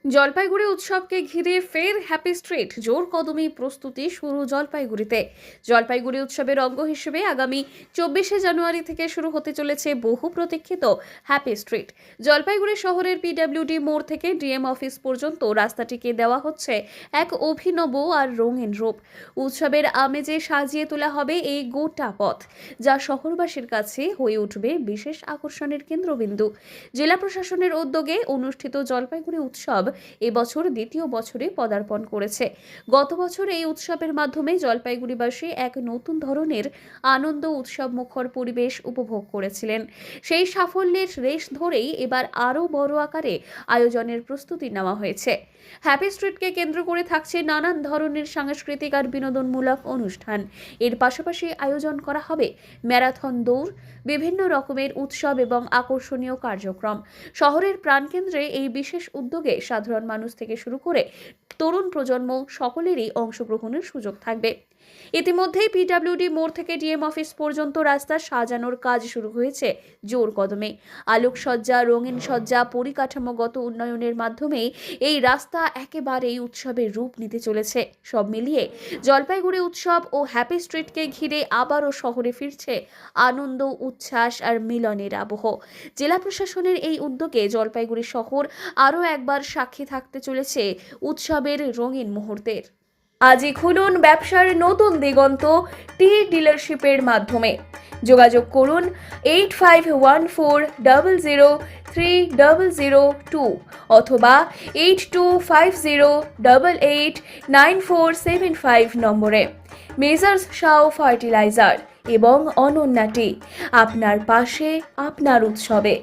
জলপাইগুড়ি উৎসবকে ঘিরে ফের হ্যাপি স্ট্রিট, জোর কদমে প্রস্তুতি শুরু জলপাইগুড়িতে। জলপাইগুড়ি উৎসবের অঙ্গ হিসেবে আগামী 24শে জানুয়ারি থেকে শুরু হতে চলেছে বহু প্রতীক্ষিত হ্যাপি স্ট্রিট। জলপাইগুড়ি শহরের পিডব্লিউডি মোড় থেকে ডিএম অফিস পর্যন্ত রাস্তাটিকে দেওয়া হচ্ছে এক অভিনব আর রঙিন রূপ। উৎসবের আমেজে সাজিয়ে তোলা হবে এই গোটা পথ, যা শহরবাসীর কাছে হয়ে উঠবে বিশেষ আকর্ষণের কেন্দ্রবিন্দু। জেলা প্রশাসনের উদ্যোগে অনুষ্ঠিত জলপাইগুড়ি উৎসব এবছর দ্বিতীয় বছরে পদার্পণ করেছে। গত বছর এই উৎসবের মাধ্যমে জলপাইগুড়িবাসী এক নতুন ধরনের আনন্দ উৎসব মুখর পরিবেশ উপভোগ করেছিলেন। সেই সাফল্যের রেশ ধরেই এবার আরও বড় আকারে আয়োজনের প্রস্তুতি নেওয়া হয়েছে। হ্যাপি স্ট্রিটকে কেন্দ্র করে থাকছে নানান ধরনের সাংস্কৃতিক আর বিনোদনমূলক অনুষ্ঠান। এর পাশাপাশি আয়োজন করা হবে ম্যারাথন দৌড়, বিভিন্ন রকমের উৎসব এবং আকর্ষণীয় কার্যক্রম। শহরের প্রাণকেন্দ্রে এই বিশেষ উদ্যোগে সাধারণ মানুষ থেকে শুরু করে তরুণ প্রজন্ম সকলেরই অংশগ্রহণের সুযোগ থাকবে। ইতিমধ্যেই পিডব্লিউডি মোড় থেকে ডিএম অফিস পর্যন্ত রাস্তা সাজানোর কাজ শুরু হয়েছে জোর কদমে। আলোকসজ্জা, রঙিন সজ্জা, পরিকাঠামোগত উন্নয়নের মাধ্যমে এই রাস্তা একেবারেই উৎসবের রূপ নিতে চলেছে। সব মিলিয়ে জলপাইগুড়ি উৎসব ও হ্যাপি স্ট্রিটকে ঘিরে আবারও শহরে ফিরছে আনন্দ, উচ্ছ্বাস আর মিলনের আবহ। জেলা প্রশাসনের এই উদ্যোগে জলপাইগুড়ি শহর আরও একবার সাক্ষী থাকতে চলেছে উৎসবের রঙিন মুহূর্তের। আজই খুলুন ব্যবসার নতুন দিগন্ত টি ডিলারশিপের মাধ্যমে। যোগাযোগ করুন 8514003002 অথবা 8250889475 নম্বরে। মেজার্স শাও ফার্টিলাইজার এবং অনন্যা টি, আপনার পাশে আপনার উৎসবে।